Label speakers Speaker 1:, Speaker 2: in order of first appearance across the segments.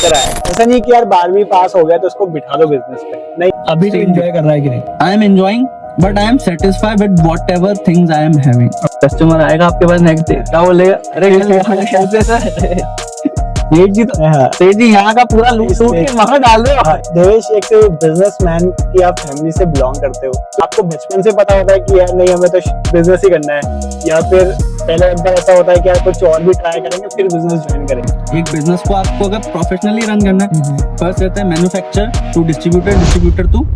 Speaker 1: रहा है। ऐसा नहीं कि यार 12वीं पास हो गया तो उसको बिठा दो बिजनेस पे, नहीं।
Speaker 2: अभी तो एंजॉय कर रहा है कि नहीं?
Speaker 3: I am enjoying but I am satisfied with what ever things I am having. Customer आएगा आपके पास नेक्स्ट डे, क्या बोलेगा, अरे कैसे सर सेठ जी, तो सेठ जी यहाँ का पूरा लूट सूट के वहां डाल रहे हो।
Speaker 1: देवेश, एक बिजनेसमैन की आप फैमिली से बिलोंग करते हो, आपको बचपन से पता होता है कि यार नहीं हमें तो बिजनेस ही करना है, या फिर पहले एक बार ऐसा होता है कि यार कुछ और भी ट्राई करेंगे फिर बिजनेस ज्वाइन करेंगे?
Speaker 3: एक बिजनेस को आपको अगर प्रोफेशनली रन करना है, फर्स्ट रहता है manufacture to distributor, distributor to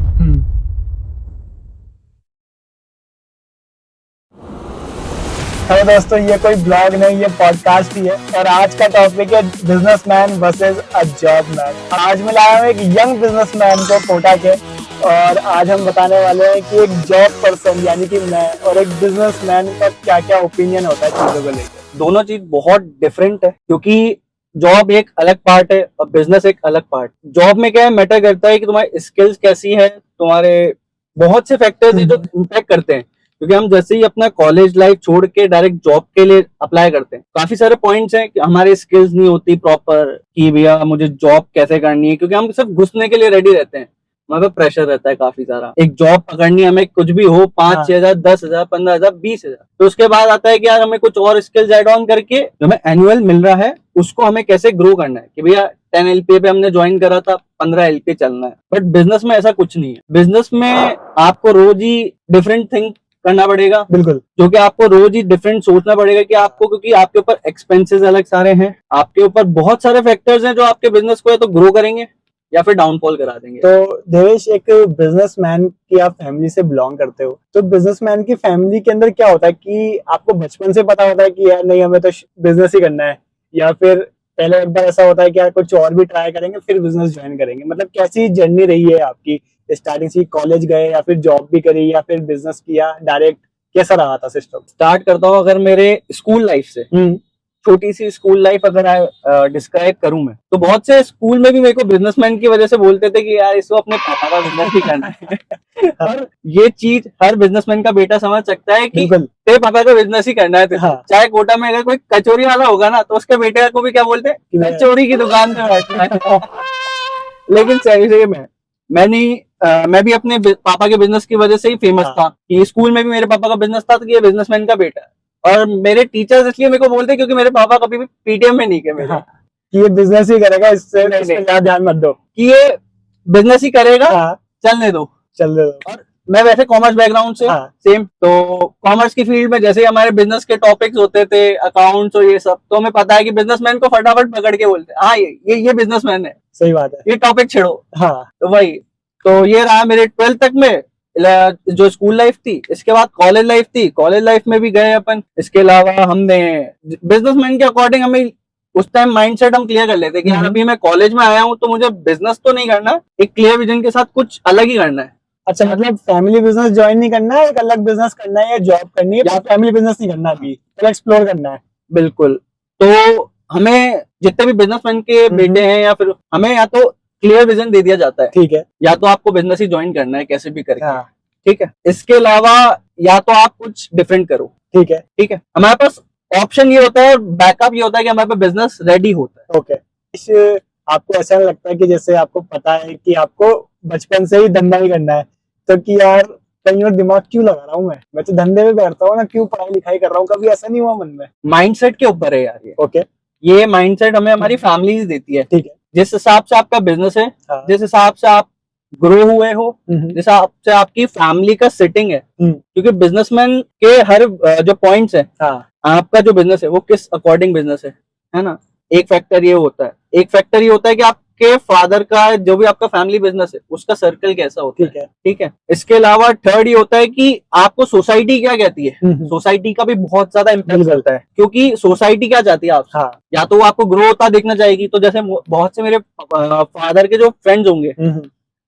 Speaker 1: hello दोस्तों, ये कोई ब्लॉग नहीं, ये पॉडकास्ट ही है और आज का टॉपिक है businessman versus a job man. आज मैं लाया हूँ एक यंग बिजनेसमैन को कोटा के, और आज हम बताने वाले हैं कि एक जॉब पर्सन यानी कि मैं और एक बिजनेसमैन का क्या क्या ओपिनियन होता है चीजों को लेकर।
Speaker 2: दोनों चीज बहुत डिफरेंट है, क्योंकि जॉब एक अलग पार्ट है और बिजनेस एक अलग पार्ट। जॉब में क्या है, मैटर करता है कि तुम्हारी स्किल्स कैसी है, तुम्हारे बहुत से फैक्टर्स हैं जो इम्पैक्ट करते हैं। क्योंकि हम जैसे ही अपना कॉलेज लाइफ छोड़ के डायरेक्ट जॉब के लिए अप्लाई करते हैं, काफी सारे पॉइंट्स हैं कि हमारी स्किल्स नहीं होती प्रॉपर कि भैया मुझे जॉब कैसे करनी है, क्योंकि हम सिर्फ घुसने के लिए रेडी रहते हैं। हमारे पे प्रेशर रहता है काफी सारा, एक जॉब पकड़नी, हमें कुछ भी हो 5-6 हजार, 10,000, 15,000, 20,000। तो उसके बाद आता है कि यार हमें कुछ और स्किल्स ऐड ऑन करके जो हमें एनुअल मिल रहा है उसको हमें कैसे ग्रो करना है, कि भैया 10 LPA पे हमने ज्वाइन करा था, 15 LPA चलना है। बट बिजनेस में ऐसा कुछ नहीं है। बिजनेस में आपको रोज ही डिफरेंट थिंग करना पड़ेगा,
Speaker 1: बिल्कुल,
Speaker 2: जो कि आपको रोज ही डिफरेंट सोचना पड़ेगा कि आपको, क्योंकि आपके ऊपर एक्सपेंसेस अलग सारे हैं, आपके ऊपर बहुत सारे फैक्टर्स हैं जो आपके बिजनेस को या तो ग्रो करेंगे या फिर डाउनफॉल करा देंगे।
Speaker 1: तो देवेश, एक बिजनेसमैन की आप फैमिली से बिलोंग करते हो, तो बिजनेसमैन की फैमिली के अंदर क्या होता है कि आपको बचपन से पता होता है कि यार नहीं हमें तो बिजनेस ही करना है, या फिर पहले एक बार ऐसा होता है कि यार कुछ और भी ट्राई करेंगे फिर बिजनेस ज्वाइन करेंगे? मतलब कैसी जर्नी रही है आपकी, स्टार्टिंग से कॉलेज गए या फिर जॉब भी करी या फिर बिजनेस किया डायरेक्ट, कैसा रहा था सिस्टम?
Speaker 2: स्टार्ट करता हूँ अगर मेरे स्कूल लाइफ से। छोटी सी स्कूल लाइफ अगर डिस्क्राइब करूं मैं, तो बहुत से स्कूल में भी मेरे को बिजनेसमैन की वजह से बोलते थे कि यार इसको अपने पापा का बिजनेस ही करना है। और ये चीज हर बिजनेसमैन का बेटा समझ सकता है कि तेरे पापा का बिजनेस ही करना है।
Speaker 1: हाँ।
Speaker 2: चाहे कोटा में अगर कोई कचौरी वाला होगा ना, तो उसके बेटे को भी क्या बोलते हैं, कचौरी की दुकान पे बैठना है। लेकिन सही में मैं भी अपने पापा के बिजनेस की वजह से ही फेमस था, कि स्कूल में भी मेरे पापा का बिजनेस था, तो ये बिजनेसमैन का बेटा है। और मेरे टीचर्स इसलिए मेरे को बोलते क्योंकि मेरे पापा कभी भी पीटीएम में नहीं गए मेरे।
Speaker 1: कि ये बिजनेस ही करेगा, इससे ध्यान मत दो
Speaker 2: कि ये बिजनेस ही करेगा, चलने दो। और मैं वैसे कॉमर्स बैकग्राउंड से सेम, तो कॉमर्स की फील्ड में जैसे ही हमारे बिजनेस के टॉपिक्स होते थे, अकाउंट्स और ये सब, तो हमें पता है कि बिजनेसमैन को फटाफट पकड़ के बोलते हैं हाँ ये बिजनेसमैन है।
Speaker 1: सही बात है,
Speaker 2: ये टॉपिक छेड़ो।
Speaker 1: तो
Speaker 2: वही, तो ये रहा मेरे 12th तक में जो स्कूल लाइफ थी। इसके बाद कॉलेज लाइफ थी, कॉलेज लाइफ में भी गए अपन। इसके अलावा हमने बिजनेसमैन के अकॉर्डिंग, हमें उस टाइम माइंडसेट हम क्लियर कर लेते कि यार अभी मैं कॉलेज में आया हूँ तो मुझे बिजनेस तो नहीं करना, एक क्लियर विजन के साथ कुछ अलग ही करना है।
Speaker 1: अच्छा, मतलब फैमिली बिजनेस ज्वाइन नहीं करना है, एक अलग बिजनेस करना है या जॉब करनी है, या फैमिली बिजनेस नहीं करना, अभी तो एक्सप्लोर करना है।
Speaker 2: बिल्कुल। तो हमें जितने भी बिजनेसमैन के बेटे हैं, या फिर हमें या तो क्लियर विजन दे दिया जाता है,
Speaker 1: ठीक है,
Speaker 2: या तो आपको बिजनेस ही ज्वाइन करना है कैसे भी करके, ठीक है। इसके अलावा या तो आप कुछ डिफरेंट करो, ठीक है। हमारे पास ऑप्शन ये होता है और बैकअप ये होता है कि हमारे पास बिजनेस रेडी होता है।
Speaker 1: ओके। आपको ऐसा लगता है कि जैसे आपको पता है कि आपको बचपन से ही धंधा ही करना है, तो कि यार कहीं और दिमाग क्यों लगा रहा हूँ, मैं तो धंधे में बैठता हूँ ना, क्यों पढ़ाई लिखाई कर रहा हूँ? कभी ऐसा नहीं हुआ मन में?
Speaker 2: माइंडसेट के ऊपर है यार ये।
Speaker 1: ओके,
Speaker 2: ये माइंडसेट हमें हमारी फैमिली देती है, ठीक है। जिस हिसाब से आपका बिजनेस है, जिस हिसाब से आप ग्रो हुए हो, जिस हिसाब से आपकी फैमिली का सेटिंग है, क्योंकि बिजनेसमैन के हर जो पॉइंट्स है, आपका जो बिजनेस है वो किस अकॉर्डिंग बिजनेस है ना। एक फैक्टर ये होता है, कि आपके फादर का जो भी आपका फैमिली बिजनेस है उसका सर्कल कैसा होता है, ठीक है। इसके अलावा थर्ड ये होता है कि आपको सोसाइटी क्या कहती है। सोसाइटी का भी बहुत ज्यादा इम्पैक्ट करता है, क्योंकि सोसाइटी क्या चाहती है आपसे, या तो वो आपको ग्रो होता देखना चाहेगी। तो जैसे बहुत से मेरे फादर के जो फ्रेंड्स होंगे,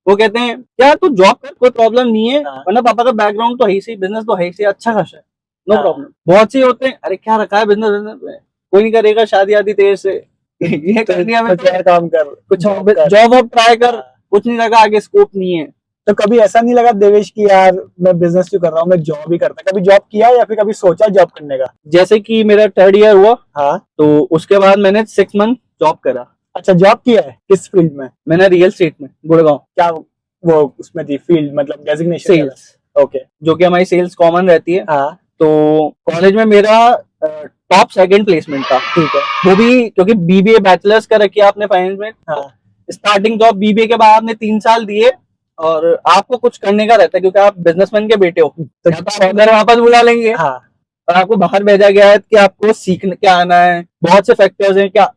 Speaker 2: वो कहते हैं यार तू जॉब कर, कोई प्रॉब्लम नहीं है, वरना पापा का बैकग्राउंड तो है ही, बिजनेस तो है ही, अच्छा खासा है, नो प्रॉब्लम। बहुत से होते हैं अरे क्या रखा है बिजनेस में, कोई नहीं करेगा, शादी आदि तेरे से ये करनी है,
Speaker 1: क्या काम कर,
Speaker 2: कुछ जॉब अब ट्राई कर, कुछ नहीं लगा, आगे स्कोप नहीं है।
Speaker 1: तो कभी ऐसा नहीं लगा देवेश की यार मैं बिजनेस क्यों कर रहा हूँ, मैं जॉब ही करता? कभी जॉब किया या फिर कभी सोचा जॉब करने का?
Speaker 2: जैसे कि मेरा 3rd ईयर हुआ, तो उसके बाद मैंने 6 मंथ जॉब करा।
Speaker 1: अच्छा, जॉब किया है किस फील्ड में?
Speaker 2: मैंने रियल एस्टेट में गुड़गांव,
Speaker 1: क्या वो उसमें थी फील्ड, मतलब डेजिग्नेशन?
Speaker 2: Sales,
Speaker 1: okay.
Speaker 2: जो कि हमारी सेल्स कॉमन रहती है।
Speaker 1: हाँ
Speaker 2: तो कॉलेज में मेरा टॉप सेकंड प्लेसमेंट था,
Speaker 1: ठीक है।
Speaker 2: वो भी क्योंकि बीबीए बैचलर्स का रखी आपने फाइनेंस में।
Speaker 1: हाँ
Speaker 2: स्टार्टिंग जॉब बीबीए के बाद आपने 3 साल दिए और आपको कुछ करने का रहता है, क्योंकि आप बिजनेसमैन के बेटे हो,
Speaker 1: तो
Speaker 2: या तो आप घर वापस बुला लेंगे
Speaker 1: हाँ
Speaker 2: और आपको बाहर भेजा गया है कि आपको सीखने क्या आना है। बहुत से फैक्टर्स हैं, क्या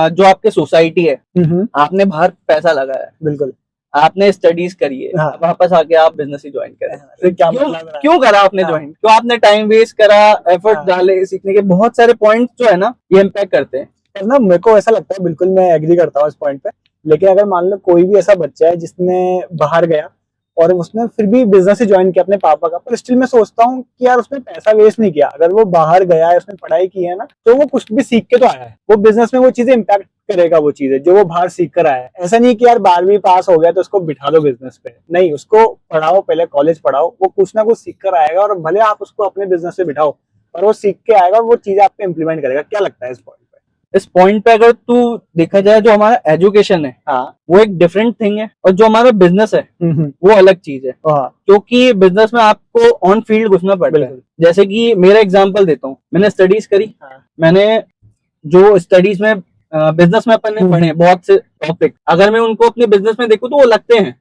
Speaker 2: जो आपके सोसाइटी है, आपने बाहर पैसा लगाया है,
Speaker 1: बिल्कुल।
Speaker 2: आपने स्टडीज करी है,
Speaker 1: हाँ।
Speaker 2: वापस आके आप बिजनेस ही ज्वाइन करें।
Speaker 1: फिर क्या
Speaker 2: क्यों
Speaker 1: मतलब रहा?
Speaker 2: क्यों करा आपने
Speaker 1: हाँ।
Speaker 2: ज्वाइन, क्यों आपने टाइम वेस्ट करा, एफर्ट
Speaker 1: हाँ।
Speaker 2: डाले सीखने के। बहुत सारे पॉइंट्स जो है ना, ये इम्पैक्ट करते हैं।
Speaker 1: पर ना मेरे को ऐसा लगता है, बिल्कुल मैं एग्री करता हूँ इस पॉइंट पे, लेकिन अगर मान लो कोई भी ऐसा बच्चा है जिसने बाहर गया और उसने फिर भी बिजनेस ही ज्वाइन किया अपने पापा का, पर स्टिल मैं सोचता हूँ कि यार उसने पैसा वेस्ट नहीं किया। अगर वो बाहर गया है, उसने पढ़ाई की है ना, तो वो कुछ भी सीख के तो आया है। वो बिजनेस में वो चीजें इम्पैक्ट करेगा, वो चीजें जो वो बाहर सीख कर आया है। ऐसा नहीं कि यार 12वीं पास हो गया तो उसको बिठा दो बिजनेस पे, नहीं, उसको पढ़ाओ, पहले कॉलेज पढ़ाओ, वो कुछ ना कुछ सीख कर आएगा और भले आप उसको अपने बिजनेस पे बिठाओ, पर वो सीख के आएगा और वो चीजें आप पे इम्प्लीमेंट करेगा। क्या लगता है इस पॉइंट?
Speaker 2: इस पॉइंट पे अगर तू देखा जाए, जो हमारा एजुकेशन है
Speaker 1: हाँ
Speaker 2: वो एक डिफरेंट थिंग है, और जो हमारा बिजनेस है वो अलग चीज है।
Speaker 1: हाँ
Speaker 2: क्योंकि बिजनेस में आपको ऑन फील्ड घुसना पड़ता है।
Speaker 1: बिल्कुल।
Speaker 2: जैसे कि मेरा एग्जांपल देता हूँ, मैंने स्टडीज करी,
Speaker 1: हाँ
Speaker 2: मैंने जो स्टडीज में बिजनेस में अपन ने पढ़े बहुत से टॉपिक, अगर मैं उनको अपने बिजनेस में देखूं तो वो लगते हैं,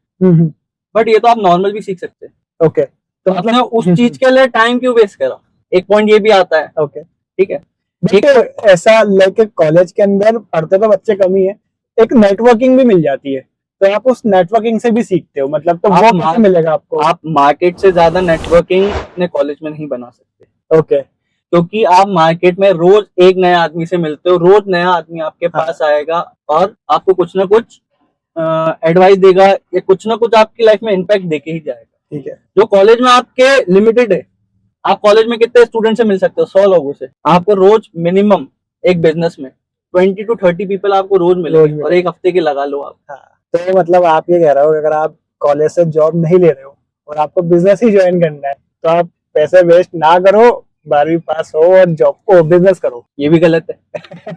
Speaker 2: बट ये तो आप नॉर्मल भी सीख सकते हैं।
Speaker 1: ओके।
Speaker 2: तो आपने उस चीज के लिए टाइम क्यों वेस्ट करा, एक पॉइंट ये भी आता है।
Speaker 1: ओके
Speaker 2: ठीक है,
Speaker 1: बट ऐसा लाइक कॉलेज के अंदर पढ़ते तो बच्चे कम ही है, एक नेटवर्किंग भी मिल जाती है, तो आप उस नेटवर्किंग से भी सीखते हो, मतलब तो वो कैसे मिलेगा आपको?
Speaker 2: आप मार्केट से ज्यादा नेटवर्किंग अपने कॉलेज में नहीं बना सकते।
Speaker 1: ओके।
Speaker 2: क्योंकि आप मार्केट में रोज एक नए आदमी से मिलते हो, रोज नया आदमी आपके पास आएगा और आपको कुछ ना कुछ एडवाइस देगा, या कुछ ना कुछ आपकी लाइफ में इम्पैक्ट देके ही जाएगा।
Speaker 1: ठीक है।
Speaker 2: जो कॉलेज में आपके लिमिटेड है, आप कॉलेज में कितने स्टूडेंट से मिल सकते हो, 100 लोगों से। आपको रोज मिनिमम एक बिजनेस में 20 to 30 पीपल आपको रोज मिलेंगे, और एक हफ्ते की लगा लो आप।
Speaker 1: हाँ, तो मतलब आप ये कह रहे हो कि अगर आप कॉलेज से जॉब नहीं ले रहे हो और आपको बिजनेस ही ज्वाइन करना है, तो आप पैसे वेस्ट ना करो, 12वीं पास हो और जॉब को बिजनेस करो।
Speaker 2: ये भी गलत है।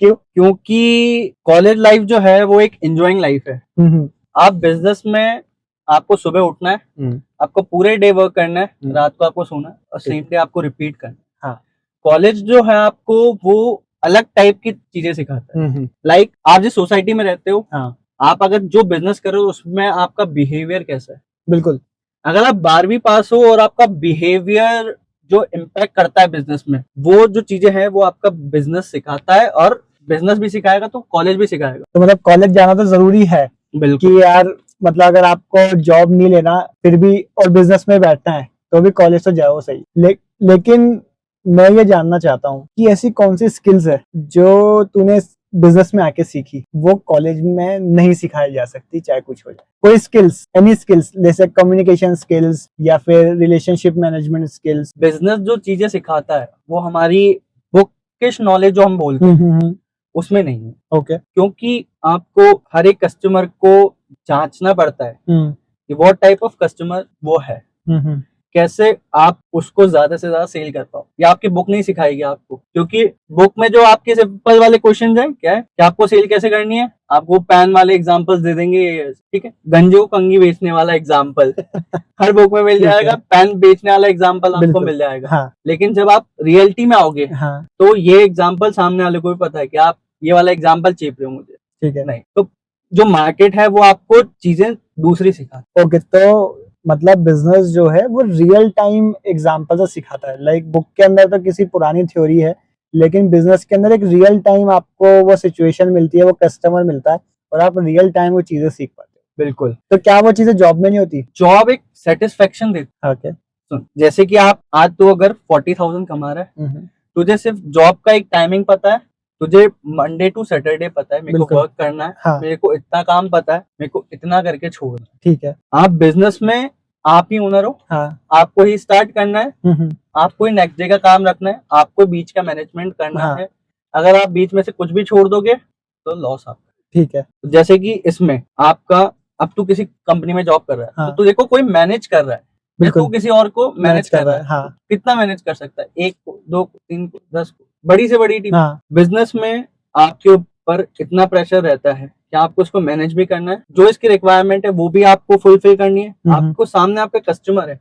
Speaker 1: क्यों?
Speaker 2: क्योंकि कॉलेज लाइफ जो है वो एक एंजॉइंग लाइफ है। आप बिजनेस में आपको सुबह उठना है, आपको पूरे डे वर्क करना है, रात को आपको सोना है, और सेम डे आपको रिपीट करना है।
Speaker 1: हाँ।
Speaker 2: कॉलेज जो है आपको वो अलग टाइप की चीजें सिखाता है। लाइक आप जिस सोसाइटी में रहते हो,
Speaker 1: हाँ।
Speaker 2: आप अगर जो बिजनेस कर रहे हो उसमें आपका बिहेवियर कैसा है।
Speaker 1: बिल्कुल।
Speaker 2: अगर आप 12वीं पास हो और आपका बिहेवियर जो इम्पैक्ट करता है बिजनेस में, वो जो चीजें हैं वो आपका बिजनेस सिखाता है, और बिजनेस भी सिखाएगा तो कॉलेज भी सिखाएगा।
Speaker 1: तो मतलब कॉलेज जाना तो जरूरी है
Speaker 2: बिल्कुल
Speaker 1: कि यार, मतलब अगर आपको जॉब नहीं लेना फिर भी और बिजनेस में बैठना है तो भी कॉलेज तो जाओ सही। लेकिन मैं ये जानना चाहता हूँ कि ऐसी कौन सी स्किल्स है जो तूने बिजनेस में आके सीखी, वो कॉलेज में नहीं सिखाई जा सकती, चाहे कुछ हो जाए। कोई स्किल्स, एनी स्किल्स, जैसे कम्युनिकेशन स्किल्स या फिर रिलेशनशिप मैनेजमेंट स्किल्स।
Speaker 2: बिजनेस जो चीजें सिखाता है वो हमारी बुकिश नॉलेज जो हम बोलते हैं उसमें नहीं है।
Speaker 1: ओके।
Speaker 2: क्योंकि आपको हर एक कस्टमर को जांचना पड़ता है कि व्हाट टाइप ऑफ कस्टमर वो है, कैसे आप उसको ज्यादा से ज्यादा सेल कर पाओ। ये आपकी बुक नहीं सिखाएगी आपको, क्योंकि बुक में जो आपके सिंपल वाले क्वेश्चन है क्या है कि आपको सेल कैसे करनी है, आपको पैन वाले एग्जांपल्स दे देंगे। ठीक है, गंजे को कंगी बेचने वाला एग्जांपल हर बुक में मिल जाएगा, पैन बेचने वाला एग्जांपल आपको मिल जाएगा।
Speaker 1: हाँ।
Speaker 2: लेकिन जब आप रियलिटी में आओगे तो ये एग्जाम्पल सामने वाले को भी पता है कि आप ये वाला एग्जाम्पल चेप रहे हो मुझे।
Speaker 1: ठीक है।
Speaker 2: नहीं, तो जो मार्केट है वो आपको चीजें दूसरी सिखाती।
Speaker 1: ओके, तो मतलब बिजनेस जो है वो रियल टाइम एग्जांपल से सिखाता है। लाइक बुक के अंदर तो किसी पुरानी थ्योरी है, लेकिन बिजनेस के अंदर एक रियल टाइम आपको वो सिचुएशन मिलती है, वो कस्टमर मिलता है और आप रियल टाइम वो चीजें सीख पाते हो।
Speaker 2: बिल्कुल।
Speaker 1: तो क्या वो चीजें जॉब में नहीं होती?
Speaker 2: जॉब एक सेटिस्फेक्शन देती है।
Speaker 1: ओके।
Speaker 2: जैसे कि आप आज तो अगर 40,000 कमा रहा है, तुझे सिर्फ जॉब का एक टाइमिंग पता है, तुझे मंडे टू सैटरडे पता है मेरे को वर्क करना है। हाँ। मेरे को इतना काम पता है, मेरे को इतना करके छोड़ना है।
Speaker 1: ठीक है।
Speaker 2: आप बिजनेस में आप ही ओनर हो। हाँ। आपको ही स्टार्ट करना है, आपको ही नेक्स्ट डे का काम रखना है, आपको बीच का मैनेजमेंट करना है। अगर आप बीच में से कुछ भी छोड़ दोगे तो लॉस आपका।
Speaker 1: ठीक है।
Speaker 2: जैसे कि इसमें आपका, अब तू किसी कंपनी में जॉब कर रहा है, तो तुझे को कोई मैनेज कर रहा है, तू किसी और को मैनेज कर रहा है। हाँ। कितना मैनेज कर सकता है, 1 को, 2 को, 3 को, 10 को, बड़ी से बड़ी टीम। हाँ। बिजनेस में आपके पर इतना प्रेशर रहता है कि आपको उसको मैनेज भी करना है, जो इसकी रिक्वायरमेंट है वो भी आपको फुलफिल करनी है, आपको सामने आपके कस्टमर है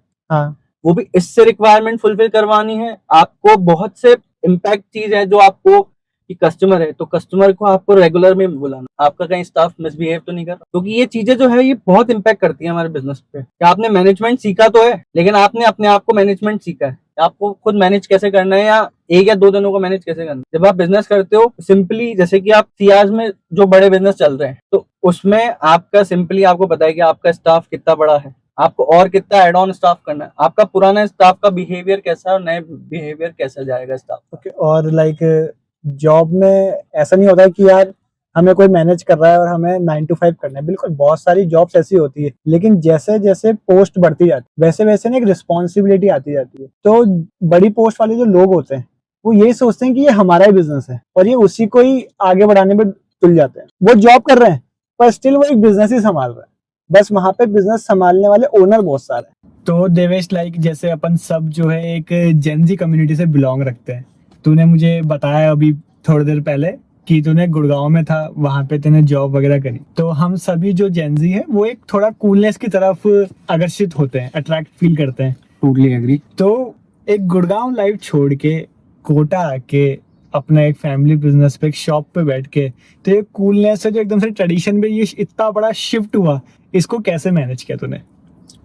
Speaker 2: वो भी इससे रिक्वायरमेंट फुलफिल करवानी है, आपको बहुत से इम्पैक्ट चीज है जो आपको कि कस्टमर है तो कस्टमर को आपको रेगुलर में बुलाना, आपका कहीं स्टाफ मिसबिहेव तो नहीं कर रहा, क्योंकि ये चीजें जो है ये बहुत इम्पैक्ट करती है हमारे बिजनेस पे। कि आपने मैनेजमेंट सीखा तो है लेकिन आपने अपने आप को मैनेजमेंट सीखा है, आपको खुद मैनेज कैसे करना है या 1 या 2 दिनों को मैनेज कैसे करना है। जब आप बिजनेस करते हो सिंपली, जैसे कि आप सियाज में जो बड़े बिजनेस चल रहे हैं तो उसमें आपका सिंपली आपको पता है कि आपका स्टाफ कितना बड़ा है, आपको और कितना एड ऑन स्टाफ करना है, आपका पुराना स्टाफ का बिहेवियर कैसा है और नए बिहेवियर कैसा जाएगा स्टाफ।
Speaker 1: ओके, और लाइक जॉब में ऐसा नहीं होता है कि यार हमें कोई मैनेज कर रहा है और हमें 9 to 5 करना है। बिल्कुल, बहुत सारी जॉब्स ऐसी होती है, लेकिन जैसे जैसे पोस्ट बढ़ती जाती है वैसे वैसे ना एक रिस्पॉन्सिबिलिटी आती जाती है। तो बड़ी पोस्ट वाले जो लोग होते हैं वो यही सोचते हैं कि ये हमारा ही बिजनेस है और ये उसी को ही आगे बढ़ाने में तुल जाते हैं। वो जॉब कर रहे हैं पर स्टिल वो एक बिजनेस ही संभाल रहे हैं, बस वहां पे बिजनेस संभालने वाले ओनर बहुत सारे हैं। तो देवेश, लाइक जैसे अपन सब जो है एक जेनजी कम्युनिटी से बिलोंग रखते हैं। तूने मुझे बताया अभी थोड़ी देर पहले कि तूने गुड़गांव में था, वहां पे तूने जॉब वगैरह करी। तो हम सभी जो जेनजी है वो एक थोड़ा कूलनेस की तरफ आकर्षित होते हैं, अट्रैक्ट फील करते हैं।
Speaker 2: Totally agree.
Speaker 1: तो एक गुड़गांव लाइफ छोड़ के कोटा आके अपना एक फैमिली बिजनेस पे एक शॉप पे बैठ के, तो ये कूलनेस है जो एकदम से ट्रेडिशन में ये इतना बड़ा शिफ्ट हुआ, इसको कैसे मैनेज किया तूने?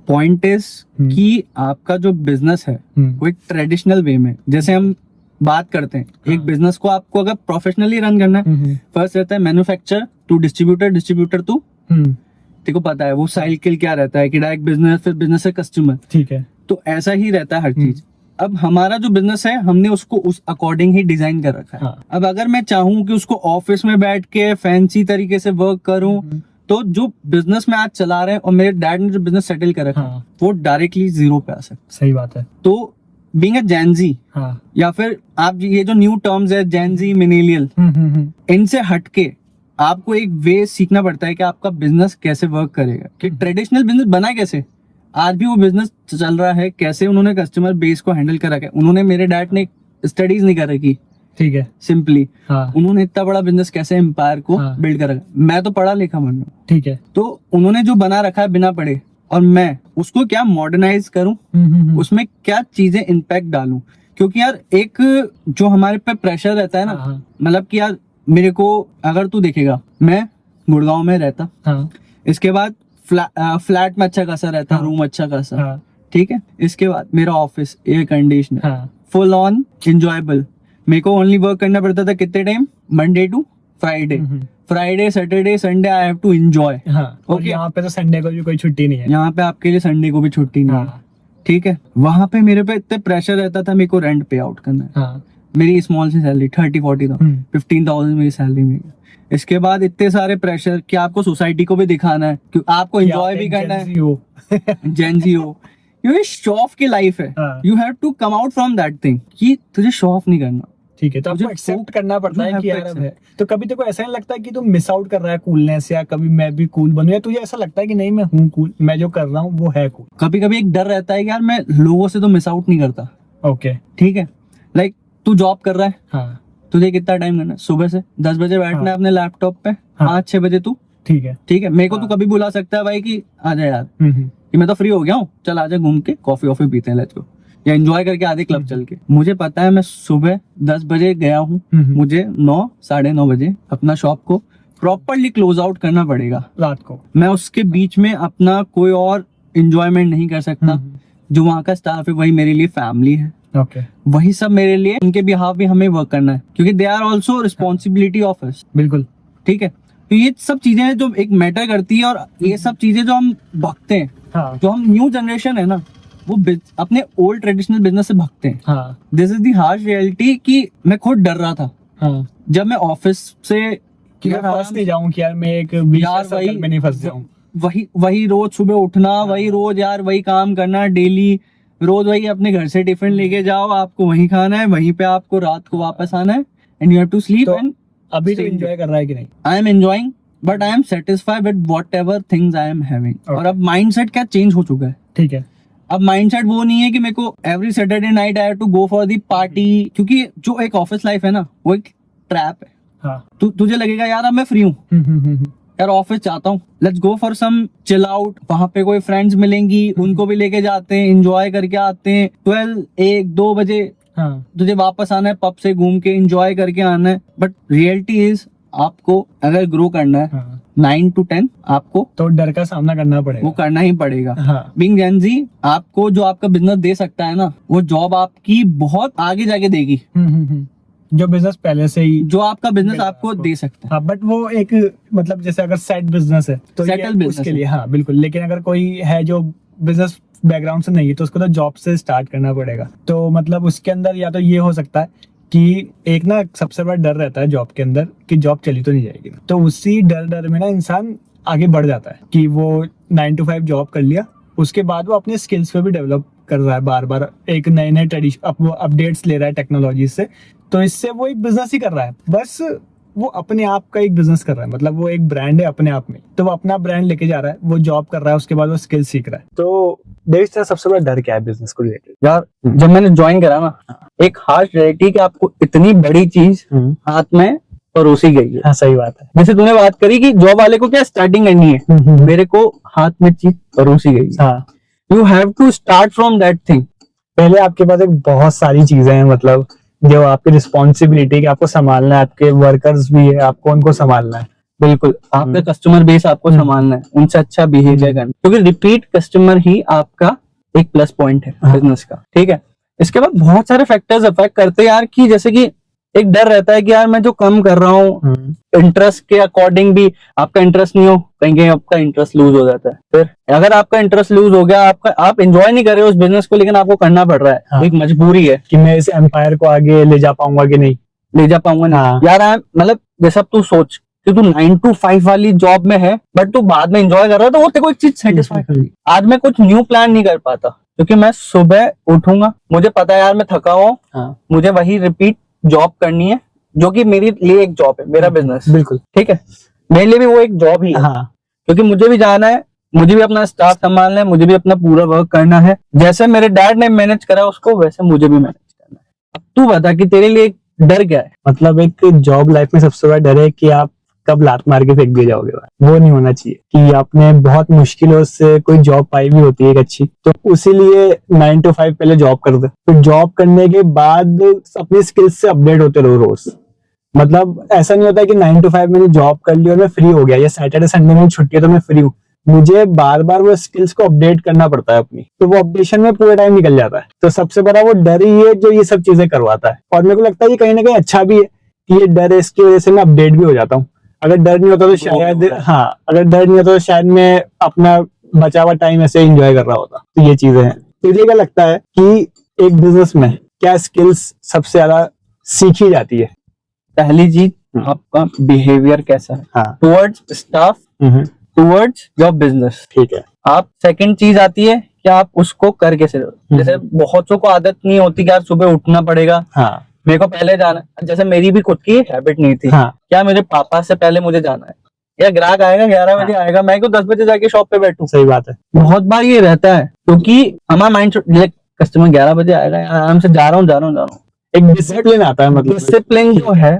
Speaker 2: पॉइंट इज कि आपका जो बिजनेस है वो एक ट्रेडिशनल वे में, जैसे हम बात करते हैं एक बिजनेस को आपको अगर प्रोफेशनली रन करना है, फर्स्ट रहता है manufacture to distributor, distributor to, तेरे को पता है वो साइकिल क्या रहता है कि डायरेक्ट बिजनेस फिर बिजनेस से कस्टमर,
Speaker 1: ठीक है।
Speaker 2: तो ऐसा ही रहता है हर चीज। अब हमारा जो बिजनेस है हमने उसको उस अकॉर्डिंग ही डिजाइन कर रखा है। अब अगर मैं चाहूँ कि उसको ऑफिस में बैठ के फैंसी तरीके से वर्क करूँ, तो जो बिजनेस में आज चला रहे हैं और मेरे डैड ने जो बिजनेस सेटल कर रखा है वो डायरेक्टली 0 पे आ सकता।
Speaker 1: सही बात है।
Speaker 2: तो बीइंग अ जेनजी या फिर आप ये जो न्यू टर्म्स है जेनजी मिलेनियल, इनसे हटके आपको एक वे सीखना पड़ता है कि आपका बिजनेस कैसे वर्क करेगा, कि ट्रेडिशनल बिजनेस बना कैसे, आज भी वो बिजनेस चल रहा है कैसे, उन्होंने कस्टमर बेस को हैंडल करा है। उन्होंने, मेरे डैड ने स्टडीज नहीं कर रखी,
Speaker 1: ठीक है,
Speaker 2: सिंपली उन्होंने इतना बड़ा बिजनेस कैसे एम्पायर को बिल्ड करा। मैं तो पढ़ा लिखा मन,
Speaker 1: ठीक है,
Speaker 2: तो उन्होंने जो बना रखा है बिना पढ़े, और मैं उसको क्या मॉडर्नाइज करूं, उसमें क्या चीजें इम्पैक्ट डालूं, क्योंकि यार एक जो हमारे पे प्रेशर रहता है ना, मतलब कि यार मेरे को अगर तू देखेगा मैं गुड़गांव में रहता, इसके बाद फ्लैट में अच्छा खासा रहता, रूम अच्छा खासा, ठीक है, इसके बाद मेरा office air conditioner, full on enjoyable. मेरे को ओनली वर्क करना पड़ता था कितने time, Monday to Friday, Friday Saturday Sunday I have to enjoy.
Speaker 1: Okay, यहाँ पे तो संडे को भी कोई छुट्टी नहीं है,
Speaker 2: यहाँ पे आपके लिए संडे को भी छुट्टी नहीं है, ठीक है। वहां पे मेरे पे इतने प्रेशर रहता था, मेरे को रेंट पे आउट करना है, मेरी स्मॉल सी सैलरी 30-40,000 15,000 मेरी सैलरी में। इसके बाद इतने सारे प्रेशर कि आपको सोसाइटी को भी दिखाना है, क्योंकि आपको एंजॉय भी करना है, जेनजी हो, ये शो ऑफ की लाइफ है, you have to come out from that thing कि तुझे शो ऑफ नहीं करना,
Speaker 1: ठीक है। तो आपको एक्सेप्ट करना पड़ता है कि यार अब है। तो कभी तेरे को ऐसा नहीं लगता है कि तू मिस आउट कर रहा है कूलनेस, या कभी मैं भी कूल बनूं, या तुझे ऐसा लगता है कि नहीं मैं हूँ कूल, मैं जो कर रहा हूँ वो है कूल?
Speaker 2: कभी कभी एक डर रहता है कि यार मैं लोगों से तो मिस आउट नहीं करता।
Speaker 1: ओके,
Speaker 2: ठीक है, लाइक तू जॉब कर रहा है, तुझे कितना टाइम करना है, सुबह से 10 बजे बैठना है अपने लैपटॉप पे, 5-6 बजे तू, ठीक है, ठीक है। मेरे को तू कभी बुला सकता है भाई कि आ जा यार, कि मैं तो फ्री हो गया हूँ, चल आजा घूम के कॉफी वॉफी पीते हैं, लेट्स गो, या एंजॉय करके आधे क्लब चल के। मुझे पता है मैं सुबह 10 बजे गया हूँ, मुझे 9-9:30 बजे अपना शॉप को प्रॉपरली क्लोज आउट करना पड़ेगा
Speaker 1: रात को।
Speaker 2: मैं उसके बीच में अपना कोई और एंजॉयमेंट नहीं कर सकता। जो वहाँ का स्टाफ है वही मेरे लिए फैमिली है,
Speaker 1: ओके,
Speaker 2: वही सब मेरे लिए, उनके बिहाफ भी हमें वर्क करना है, क्योंकि they are also responsibility of us.
Speaker 1: बिल्कुल,
Speaker 2: ठीक है। तो ये सब चीजें हैं जो एक मैटर करती है, और ये सब चीजें जो हम भगते हैं, जो हम न्यू जनरेशन है ना, वो अपने ओल्ड ट्रेडिशनल बिजनेस से भागते हैं। This is the harsh reality कि मैं खुद डर रहा था जब मैं ऑफिस से
Speaker 1: कि मैं फंस नहीं जाऊं, कि यार मैं एक सर्कल में नहीं फंस जाऊं।
Speaker 2: वही रोज सुबह उठना, वही रोज यार वही काम करना डेली, रोज वही अपने घर से टिफिन लेके जाओ, आपको वही खाना है, वहीं पे आपको रात को वापस आना है, and you have to sleep. And
Speaker 1: अभी तो एंजॉय कर रहा है कि नहीं?
Speaker 2: I am enjoying, but I am satisfied with whatever things I am having. और अब माइंडसेट क्या चेंज हो चुका है,
Speaker 1: ठीक है।
Speaker 2: अब माइंडसेट वो नहीं है कि मेरे को every Saturday night I have to go for the party, क्योंकि जो एक ऑफिस लाइफ है ना, वो एक ट्रैप है।
Speaker 1: हाँ।
Speaker 3: तुझे लगेगा यार अब मैं फ्री हूँ, यार ऑफिस चाहता हूँ, let's go for some chill out, वहां पे कोई फ्रेंड्स मिलेंगी, उनको भी लेके जाते हैं, एंजॉय करके आते हैं, 12-1-2 बजे तुझे वापस आना है पब से घूम के, एंजॉय करके आना है। बट रियलिटी इज आपको अगर ग्रो करना है 9 to 10 आपको
Speaker 1: तो डर का सामना करना पड़ेगा,
Speaker 3: वो करना ही पड़ेगा।
Speaker 1: हाँ।
Speaker 3: बीइंग जेन ज़ी, आपको जो आपका बिजनेस दे सकता है ना, वो जॉब आपकी बहुत आगे जाके देगी।
Speaker 1: जो बिजनेस पहले से ही
Speaker 3: जो आपका बिजनेस आपको दे सकता है।
Speaker 1: हाँ, बट वो एक मतलब जैसे अगर सेट बिजनेस है तो
Speaker 3: Settle
Speaker 1: ये
Speaker 3: business
Speaker 1: उसके
Speaker 3: है।
Speaker 1: लिए, हाँ बिल्कुल। लेकिन अगर कोई है जो बिजनेस बैकग्राउंड से नहीं है तो उसको तो जॉब से स्टार्ट करना पड़ेगा। तो मतलब उसके अंदर या तो ये हो सकता है कि एक ना सबसे बड़ा डर रहता है जॉब के अंदर कि जॉब चली तो नहीं जाएगी, तो उसी डर में ना इंसान आगे बढ़ जाता है कि वो 9 to 5 जॉब कर लिया, उसके बाद वो अपने स्किल्स पे भी डेवलप कर रहा है, बार बार एक नए ट्रेडिशन वो अपडेट्स ले रहा है टेक्नोलॉजी से। तो इससे वो एक बिजनेस ही कर रहा है, बस वो अपने आप का एक बिजनेस कर रहा है, मतलब वो एक ब्रांड है अपने आप में। तो वो अपना ब्रांड लेके जा रहा है, वो जॉब कर रहा है, उसके बाद वो स्किल सीख रहा है। तो देश का सबसे बड़ा डर क्या है बिजनेस को रिलेटेड?
Speaker 2: यार जब मैंने ज्वाइन करा ना, एक हार्श रियलिटी कि आपको इतनी बड़ी चीज हाथ में परोसी गई है।
Speaker 1: हाँ, सही बात है।
Speaker 2: जैसे तूने बात करी कि जॉब वाले को क्या स्टार्टिंग करनी है, मेरे को हाथ में चीज परोसी गई है।
Speaker 1: हाँ,
Speaker 2: you have to start from that thing.
Speaker 1: पहले आपके पास एक बहुत सारी चीजें हैं, मतलब जो आपकी रिस्पॉन्सिबिलिटी कि आपको संभालना है, आपके वर्कर्स भी है, आपको उनको संभालना है।
Speaker 2: बिल्कुल, आपका कस्टमर बेस आपको संभालना है, उनसे अच्छा बिहेवियर करना, क्योंकि रिपीट कस्टमर ही आपका एक प्लस पॉइंट है बिजनेस का। ठीक है, इसके बाद बहुत सारे फैक्टर्स अफेक्ट करते हैं यार, कि जैसे कि एक डर रहता है कि यार मैं जो कम कर रहा हूँ इंटरेस्ट के अकॉर्डिंग भी आपका इंटरेस्ट नहीं हो, कहीं आपका इंटरेस्ट लूज हो जाता है। फिर अगर आपका इंटरेस्ट लूज हो गया, आप एंजॉय नहीं कर रहे हो उस बिजनेस को, लेकिन आपको करना पड़ रहा है।
Speaker 1: हाँ।
Speaker 2: एक मजबूरी है
Speaker 1: कि मैं इस एम्पायर को आगे ले जा पाऊंगा कि नहीं
Speaker 2: ले जा पाऊंगा नहीं।
Speaker 1: हाँ।
Speaker 2: यार मतलब जैसा तू सोच कि तू 9 to 5 वाली जॉब में है, बट तू बाद में एंजॉय कर रहा है, तो वो तेरे को एक चीज सेटिस्फाई कर रही। आज मैं कुछ न्यू प्लान नहीं कर पाता क्योंकि मैं सुबह उठूंगा, मुझे पता है यार मैं थका हूँ, मुझे वही रिपीट जॉब करनी है, जो कि मेरे लिए एक जॉब है, मेरा बिजनेस।
Speaker 1: बिल्कुल
Speaker 2: ठीक है, मेरे लिए भी वो एक जॉब ही है।
Speaker 1: हाँ।
Speaker 2: क्योंकि मुझे भी जाना है, मुझे भी अपना स्टाफ संभालना है, मुझे भी अपना पूरा वर्क करना है। जैसे मेरे डैड ने मैनेज करा उसको, वैसे मुझे भी मैनेज करना है। अब तू बता कि तेरे लिए डर क्या है?
Speaker 1: मतलब एक जॉब लाइफ में सबसे बड़ा डर है कि आप कब लात मार के फेंक दिए जाओगे। वो नहीं होना चाहिए कि आपने बहुत मुश्किलों से कोई जॉब पाई भी होती है एक अच्छी, तो उसीलिए 9 to 5 पहले जॉब कर दे, फिर जॉब करने के बाद अपनी स्किल्स से अपडेट होते रहो रोज। मतलब ऐसा नहीं होता है कि 9 to 5 मैंने जॉब कर ली और मैं फ्री हो गया, या सैटरडे संडे में छुट्टी है तो मैं फ्री हूँ। मुझे बार बार वो स्किल्स को अपडेट करना पड़ता है अपनी, तो वो अपडेशन में पूरा टाइम निकल जाता है। तो सबसे बड़ा वो डर ही है जो ये सब चीजें करवाता है। और मेरे को लगता है ये कहीं ना कहीं अच्छा भी है कि ये डर है, इसकी वजह से मैं अपडेट भी हो जाता हूँ। अगर डर नहीं होता तो शायद, हाँ, अगर डर नहीं होता तो शायद मैं अपना बचा हुआ टाइम ऐसे एंजॉय कर रहा होता। तो ये चीजें हैं। तुझे क्या लगता है कि एक बिजनेस में क्या स्किल्स सबसे ज्यादा सीखी जाती है?
Speaker 2: पहली चीज आपका बिहेवियर कैसा है,
Speaker 1: हाँ।
Speaker 2: Towards staff, towards your business.
Speaker 1: ठीक है।
Speaker 2: आप सेकंड चीज आती है कि आप उसको कर कैसे रहे हो। जैसे बहुतों को आदत नहीं होती कि यार सुबह उठना पड़ेगा,
Speaker 1: हाँ।
Speaker 2: मेरे को पहले जाना है। जैसे मेरी भी खुद की हैबिट नहीं थी।
Speaker 1: हाँ।
Speaker 2: क्या मेरे पापा से पहले मुझे जाना है, या ग्राहक आएगा 11 बजे आएगा, मैं क्यों 10 बजे जाके शॉप पे बैठूं।
Speaker 1: सही बात है।
Speaker 2: बहुत बार ये रहता है क्योंकि हमारा माइंड कस्टमर 11 बजे आएगा, आराम से जा रहा हूँ।
Speaker 1: एक डिसिप्लिन आता है, मतलब
Speaker 2: डिसिप्लिन जो है,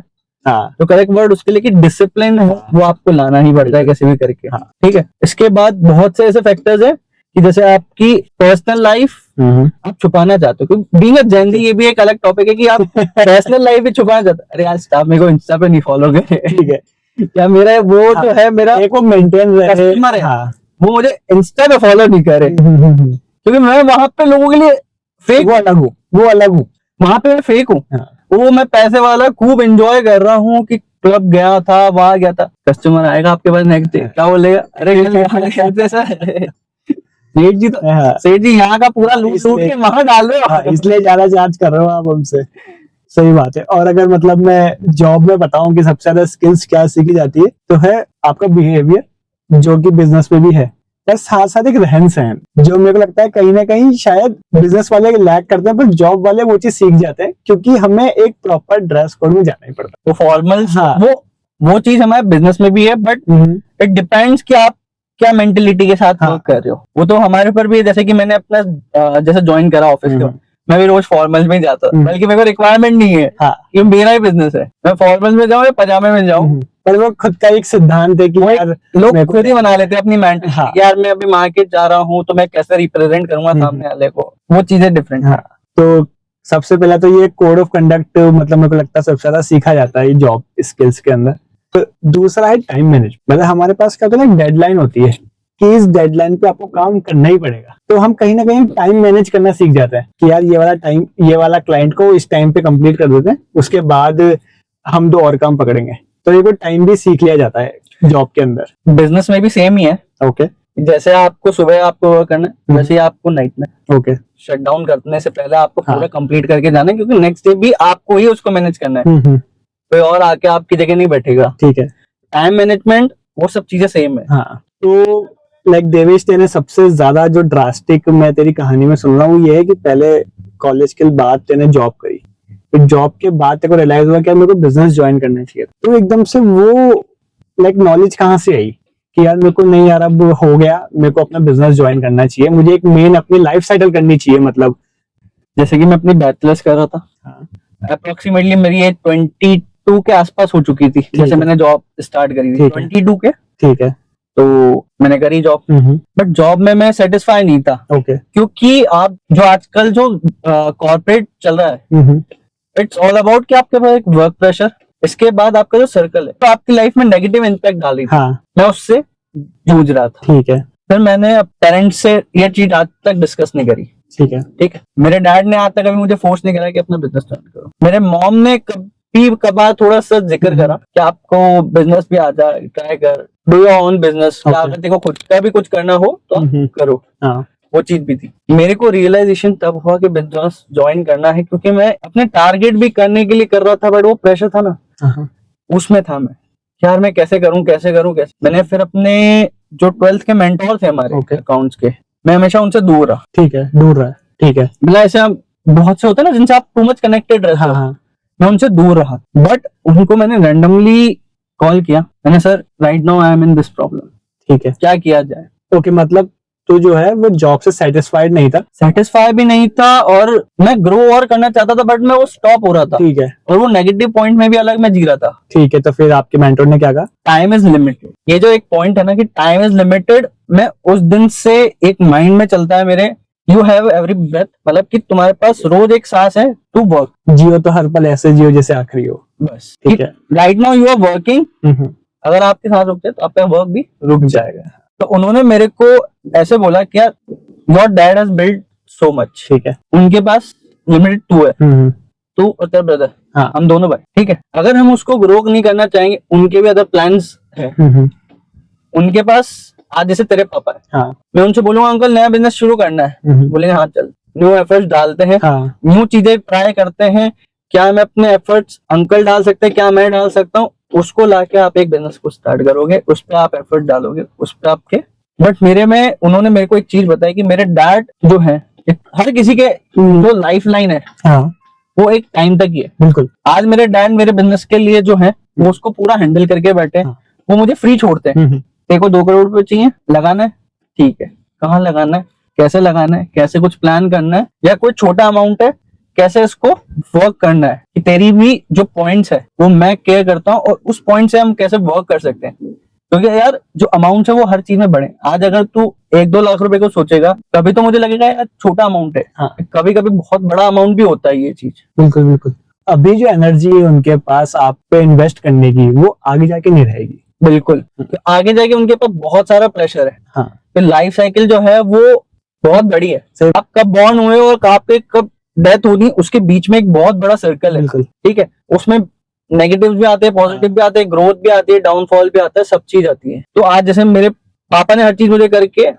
Speaker 1: हाँ,
Speaker 2: जो करेक्ट वर्ड उसके लिए कि डिसिप्लिन है, वो आपको लाना ही पड़ता है कैसे भी करके।
Speaker 1: हाँ।
Speaker 2: ठीक है, इसके बाद बहुत से ऐसे फैक्टर्स है कि जैसे आपकी पर्सनल लाइफ आप छुपाना चाहते हो, क्योंकि बीइंग अ जेन ज़ी ये भी एक अलग टॉपिक है कि आप पर्सनल लाइफ भी छुपाना चाहते हो। अरे यार स्टाफ मेरे को इंस्टा पे नहीं फॉलो करे,
Speaker 1: ठीक है,
Speaker 2: या मेरा वो
Speaker 1: हाँ,
Speaker 2: जो है मेरा
Speaker 1: एक वो मेंटेन रहे,
Speaker 2: कस्टमर है,
Speaker 1: हाँ,
Speaker 2: वो मुझे इंस्टा पे फॉलो नहीं करे, क्योंकि मैं वहां पे लोगों के लिए फेक,
Speaker 1: वो अलग हूँ,
Speaker 2: वहां पे मैं फेक हूँ।
Speaker 1: हाँ।
Speaker 2: वो मैं पैसे वाला खूब एंजॉय कर रहा हूँ कि क्लब गया था, वहां गया था। कस्टमर आएगा आपके पास नेक्स्ट डे, क्या बोलेगा, अरे सेठ जी तो सेठ जी यहाँ का पूरा लूट के वहां डाल रहे हो,
Speaker 1: इसलिए ज्यादा चार्ज कर रहे हो आप हमसे। सही बात है। और अगर मतलब मैं जॉब में बताऊं कि सबसे ज्यादा स्किल्स क्या सीखी जाती है, तो है आपका बिहेवियर, जो कि बिजनेस में भी है, और साथ साथ एक रहन सहन, जो मेरे को लगता है कहीं ना कहीं शायद बिजनेस वाले लैक करते हैं, पर जॉब वाले वो चीज सीख जाते हैं, क्योंकि हमें एक प्रॉपर ड्रेस कोड में जाना ही पड़ता है।
Speaker 2: वो फॉर्मल,
Speaker 1: हाँ।
Speaker 2: वो चीज हमारे बिजनेस में भी है, बट इट डिपेंड्स कि आप क्या मेंटेलिटी के साथ वर्क कर रहे हो। वो तो हमारे ऊपर भी है। जैसे कि मैंने अपना जैसे ज्वाइन करा ऑफिस के, मैं भी रोज फॉर्मल्स में ही जाता था, बल्कि मेरे को रिक्वायरमेंट नहीं है,
Speaker 1: हाँ।
Speaker 2: ये मेरा ही बिजनेस है, मैं फॉर्मल्स में जाऊँ या पजामे में जाऊँ।
Speaker 1: पर वो खुद का एक सिद्धांत है कि यार
Speaker 2: लोग खुद ही बना लेते हैं अपनी मेंटल,
Speaker 1: हाँ।
Speaker 2: यार मैं अभी मार्केट जा रहा हूँ तो मैं कैसे रिप्रेजेंट करूंगा सामने वाले को, वो चीजें डिफरेंट।
Speaker 1: हाँ, तो सबसे पहला तो ये कोड ऑफ कंडक्ट मतलब मेरे को लगता है सबसे ज्यादा सीखा जाता है ये जॉब स्किल्स के अंदर। तो दूसरा है टाइम मैनेज, मतलब हमारे पास क्या होता है ना, डेडलाइन होती है कि इस डेडलाइन पे आपको काम करना ही पड़ेगा, तो हम कहीं ना कहीं टाइम मैनेज करना सीख जाते हैं कि यार ये वाला क्लाइंट को इस टाइम पे कंप्लीट कर देते हैं, उसके बाद हम 2 और काम पकड़ेंगे। तो ये टाइम भी सीख लिया जाता है जॉब के अंदर।
Speaker 2: बिजनेस में भी सेम ही है।
Speaker 1: ओके।
Speaker 2: जैसे आपको सुबह आपको वर्क करना है, वैसे ही आपको नाइट में
Speaker 1: ओके।
Speaker 2: शट डाउन करने से पहले आपको
Speaker 1: हाँ।
Speaker 2: पूरा कंप्लीट करके जाना है, क्योंकि नेक्स्ट डे भी आपको ही उसको मैनेज करना है, कोई और आके आपकी जगह नहीं बैठेगा।
Speaker 1: ठीक है।
Speaker 2: टाइम मैनेजमेंट वो सब चीजें सेम है।
Speaker 1: हाँ, तो लाइक देवेश, तेने सबसे ज्यादा जो ड्रास्टिक मैं तेरी कहानी में सुन रहा हूँ ये है कि पहले कॉलेज के बाद तेने जॉब करी, फिर जॉब के बाद तेरे को रियलाइज हुआ कि यार मेरे को बिजनेस ज्वाइन करना चाहिए। तो एकदम से वो लाइक नॉलेज कहाँ से आई कि यार मेरे को नहीं, यार अब हो गया, मेरे को अपना बिजनेस ज्वाइन करना चाहिए, मुझे एक मेन अपनी लाइफ सेटल करनी चाहिए। मतलब
Speaker 2: जैसे कि मैं अपनी बैचलर्स कर रहा था, अप्रोक्सीमेटली मेरी एज 22 के आसपास हो चुकी थी जैसे मैंने जॉब स्टार्ट करी थी, 22 के।
Speaker 1: ठीक है।
Speaker 2: तो मैंने करी जॉब, बट जॉब में मैं सेटिस्फाई नहीं था।
Speaker 1: ओके।
Speaker 2: क्योंकि आप जो आजकल जो कॉर्पोरेट चल रहा है, इट्स ऑल अबाउट कि आपके पास एक वर्क प्रेशर, इसके बाद आपका जो सर्कल है तो आपकी लाइफ में नेगेटिव इम्पैक्ट डाल रही थी।
Speaker 1: हाँ।
Speaker 2: मैं उससे जूझ रहा था।
Speaker 1: ठीक है।
Speaker 2: फिर मैंने पेरेंट्स से ये चीज आज तक डिस्कस नहीं करी।
Speaker 1: ठीक है।
Speaker 2: ठीक है, मेरे डैड ने आज तक कभी मुझे फोर्स नहीं करा कि अपना बिजनेस स्टार्ट करो। मेरे मॉम ने कभी कभार थोड़ा सा जिक्र करा कि आपको बिजनेस भी आ जाए, ट्राई कर, डू योर ओन बिजनेस, अगर देखो खुद का भी कुछ करना हो तो आप करो। हाँ, वो चीज भी थी। मेरे को रियलाइजेशन तब हुआ कि बिजनेस ज्वाइन करना है, क्योंकि मैं अपने टारगेट भी करने के लिए कर रहा था, बट वो प्रेशर था ना, उसमें था मैं, यार मैं कैसे करूं कैसे। मैंने फिर अपने जो 12th के मेंटोर थे हमारे अकाउंट्स के, मैं हमेशा उनसे दूर रहा।
Speaker 1: ठीक है, दूर रहा। ठीक है,
Speaker 2: मतलब ऐसे बहुत से होते हैं ना जिनसे आप टू मच कनेक्टेड रहते हो, मैं उनसे दूर रहा। बट उनको मैंने रैंडमली कॉल किया, मैंने sir right now I am in this problem, ठीक है क्या किया जाए।
Speaker 1: ओके, मतलब तो जो है वो जॉब से सेटिस्फाइड नहीं था।
Speaker 2: सेटिस्फाई भी नहीं था, और मैं ग्रो और करना चाहता था, बट मैं वो स्टॉप हो रहा था।
Speaker 1: ठीक है।
Speaker 2: और वो नेगेटिव पॉइंट में भी अलग मैं जी रहा था।
Speaker 1: ठीक है, तो फिर आपके मेंटर ने क्या कहा?
Speaker 2: Time is limited. ये जो एक पॉइंट है ना कि टाइम इज लिमिटेड, मैं उस दिन से एक माइंड में चलता है मेरे, यू हैव एवरी ब्रेथ, मतलब कि तुम्हारे पास रोज एक सांस है, टू वर्क।
Speaker 1: जियो तो हर पल ऐसे जियो जैसे आखिरी हो।
Speaker 2: बस
Speaker 1: ठीक है।
Speaker 2: Right now you are working, अगर आपकी सांस रुक जाए तो आपका वर्क भी रुक जाएगा। तो उन्होंने मेरे को ऐसे बोला कि यार your dad has build so much. ठीक है, उनके पास लिमिटेड टू है, तू और तेरा ब्रदर, हाँ हम दोनों भाई। ठीक है, अगर हम उसको ग्रो नहीं करना चाहेंगे, उनके भी अदर प्लान्स है। उनके पास आज जैसे तेरे पापा है, हाँ, मैं उनसे बोलूंगा अंकल नया बिजनेस शुरू करना है, बोलेंगे हाँ चल, न्यू एफर्ट्स डालते हैं, न्यू चीजें ट्राई करते हैं, क्या मैं अपने एफर्ट्स अंकल डाल सकते हैं, क्या मैं डाल सकता हूँ, उसको लाके आप एक बिजनेस को स्टार्ट करोगे, उस पर आप एफर्ट डालोगे, उस पर आपके। बट उन्होंने मेरे को एक चीज बताई कि मेरे डैड जो है, हर किसी के जो लाइफ लाइन है, हाँ, वो एक टाइम तक ही है। बिल्कुल, आज मेरे डैड मेरे बिजनेस के लिए जो है वो उसको पूरा हैंडल करके बैठे, हाँ, वो मुझे फ्री छोड़ते हैं। तेरे को 2 करोड़ रुपए चाहिए, लगाना है, ठीक है, कहाँ लगाना है, कैसे लगाना है, कैसे कुछ प्लान करना है, या कोई छोटा अमाउंट है, कैसे इसको वर्क करना है, कि तेरी भी जो पॉइंट्स है वो मैं केयर करता हूँ, और उस पॉइंट से हम कैसे वर्क कर सकते हैं। क्योंकि यार जो अमाउंट है वो हर चीज में बढ़े। आज अगर तू 1-2 लाख रुपए को सोचेगा, कभी तो मुझे लगेगा यार छोटा अमाउंट है, हाँ, कभी कभी बहुत बड़ा अमाउंट भी होता है ये चीज। बिल्कुल बिल्कुल। अभी जो एनर्जी है उनके पास आप पे इन्वेस्ट करने की, वो आगे जाके नहीं रहेगी। बिल्कुल, तो आगे जाके उनके पास बहुत सारा प्रेशर है। हाँ, तो लाइफ साइकिल जो है वो बहुत बड़ी है। आप कब बॉर्न हुए और आपके कब डेथ होनी, उसके बीच में एक बहुत बड़ा सर्कल है। ठीक है, उसमें नेगेटिव भी आते हैं, पॉजिटिव भी आते हैं, ग्रोथ भी आती है, डाउनफॉल भी आता है, सब चीज आती है। तो आज जैसे मेरे पापा ने हर चीज मुझे करके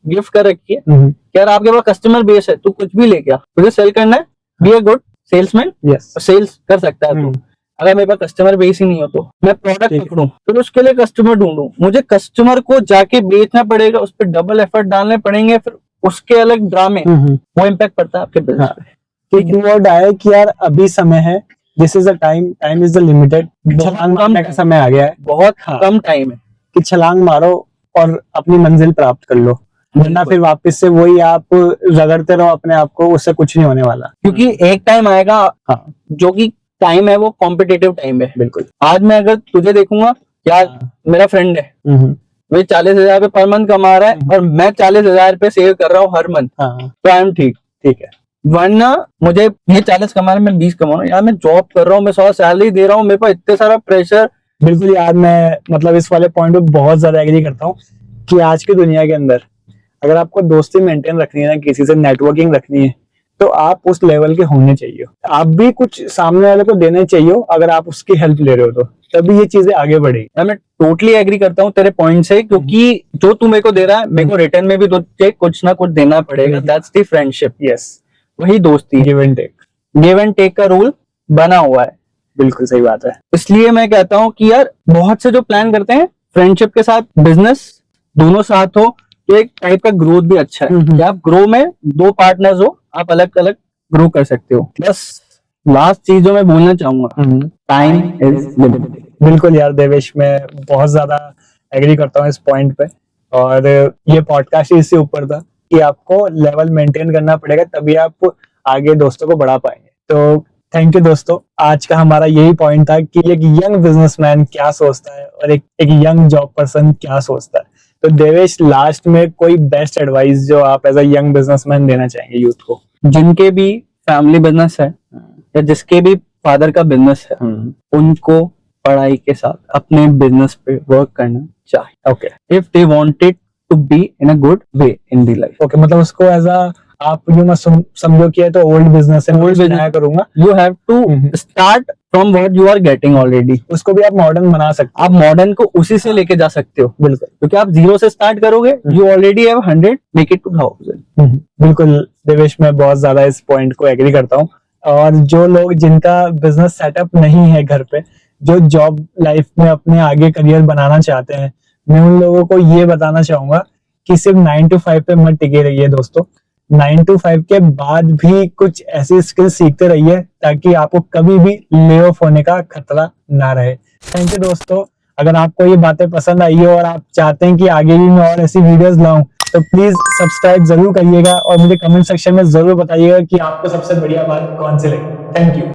Speaker 2: गिफ्ट कर रखी है, यार आपके पास कस्टमर बेस है, तू कुछ भी लेके आ, तुझे सेल करना है, be a good salesman, sales कर सकता है तू। अगर मेरे पास कस्टमर बेस ही नहीं हो तो मैं प्रोडक्ट पकड़ूं, फिर उसके लिए कस्टमर ढूंढूं, मुझे कस्टमर को जाके बेचना पड़ेगा, उस पर डबल एफर्ट डालने पड़ेंगे, फिर उसके अलग ड्रामे, वो इम्पैक्ट पड़ता है आपके बिजनेस पे। एक वर्ड आया कि यार अभी समय है, this is the time, time is the limited. छलांग मारने का समय आ गया है, बहुत कम टाइम है कि छलांग मारो और अपनी मंजिल प्राप्त कर लो।
Speaker 1: वरना फिर वापस से वही आप रगड़ते रहो अपने आप को, उससे कुछ नहीं होने वाला।
Speaker 2: क्योंकि एक टाइम आएगा
Speaker 1: हाँ
Speaker 2: जो कि टाइम है वो कॉम्पिटिटिव टाइम है।
Speaker 1: बिल्कुल।
Speaker 2: आज मैं अगर तुझे देखूंगा यार, मेरा फ्रेंड है, वही 40,000 पे पर मंथ कमा रहा है और मैं 40,000 पे सेव कर रहा हूँ हर मंथ, तो आई एम ठीक
Speaker 1: है।
Speaker 2: वरना मुझे ये 40 कमा रहा है, मैं 20 कमा रहा हूँ यार, मैं जॉब कर रहा हूँ, मैं 100 सैलरी दे रहा हूँ, मेरे पास इतने सारा प्रेशर।
Speaker 1: बिल्कुल यार, मैं मतलब इस वाले पॉइंट पे बहुत ज्यादा एग्री करता हूँ कि आज की दुनिया के अंदर अगर आपको दोस्ती मेंटेन रखनी है ना, किसी से नेटवर्किंग रखनी है, तो आप उस लेवल के होने चाहिए। आप भी कुछ सामने वाले को देने चाहिए, अगर आप उसकी हेल्प ले रहे हो तो तभी ये चीजें आगे बढ़ेगी।
Speaker 2: मैं टोटली एग्री करता हूँ तेरे पॉइंट से, क्योंकि जो तू मेरे को दे रहा है, मेरे को रिटर्न में भी तुझे कुछ ना कुछ देना पड़ेगा। That's the friendship.
Speaker 1: यस,
Speaker 2: वही दोस्ती,
Speaker 1: give and take.
Speaker 2: Give and take का रूल बना हुआ है।
Speaker 1: बिल्कुल सही बात है।
Speaker 2: इसलिए मैं कहता हूँ कि यार बहुत से जो प्लान करते हैं फ्रेंडशिप के साथ बिजनेस दोनों साथ हो, तो एक टाइप का ग्रोथ भी अच्छा है कि आप ग्रो में 2 पार्टनर्स हो, आप अलग अलग ग्रो कर सकते हो। बस लास्ट चीज जो मैं बोलना चाहूंगा, टाइम इज लिमिटेड।
Speaker 1: बिल्कुल यार देवेश, मैं बहुत ज्यादा एग्री करता हूँ इस पॉइंट पे, और ये पॉडकास्ट इससे ऊपर था कि आपको लेवल मेंटेन करना पड़ेगा, तभी आप आगे दोस्तों को बढ़ा पाएंगे। तो थैंक यू दोस्तों, आज का हमारा यही पॉइंट था कि एक यंग बिजनेसमैन क्या सोचता है और एक यंग जॉब पर्सन क्या सोचता है। तो देवेश, लास्ट में कोई बेस्ट एडवाइस जो आप एज अ यंग बिजनेसमैन देना चाहेंगे यूथ को?
Speaker 2: जिनके भी फैमिली बिजनेस है या जिसके भी फादर का बिजनेस है, उनको पढ़ाई के साथ अपने बिजनेस पे वर्क करना चाहिए।
Speaker 1: Okay,
Speaker 2: if they wanted to be in a good way in the life.
Speaker 1: Okay, मतलब उसको एज अ आप यू मत समझो कि तो ओल्ड बिजनेस है, ओल्ड बिजनेस करूंगा।
Speaker 2: You have to start from what you are getting already.
Speaker 1: उसको भी आप मॉडर्न बना सकते हो,
Speaker 2: आप मॉडर्न को उसी से लेके जा सकते हो।
Speaker 1: बिल्कुल,
Speaker 2: क्योंकि आप 0 से स्टार्ट करोगे, you already have 100, make it to 1000।
Speaker 1: बिल्कुल देवेश, मैं बहुत ज्यादा इस पॉइंट को एग्री करता हूँ। और जो लोग जिनका बिजनेस सेटअप नहीं है घर पे, जो जॉब लाइफ में अपने आगे करियर बनाना चाहते हैं, मैं उन लोगों को ये बताना चाहूंगा कि सिर्फ 9 to 5 पे मत टिके रहिए दोस्तों। 9 to 5 के बाद भी कुछ ऐसी स्किल सीखते रहिए ताकि आपको कभी भी ले ऑफ होने का खतरा ना रहे। थैंक यू दोस्तों। अगर आपको ये बातें पसंद आई हो और आप चाहते हैं कि आगे भी मैं और ऐसी वीडियोस लाऊं, तो प्लीज सब्सक्राइब जरूर करिएगा और मुझे कमेंट सेक्शन में जरूर बताइएगा कि आपको सबसे बढ़िया बात कौन सी लगी। Thank you.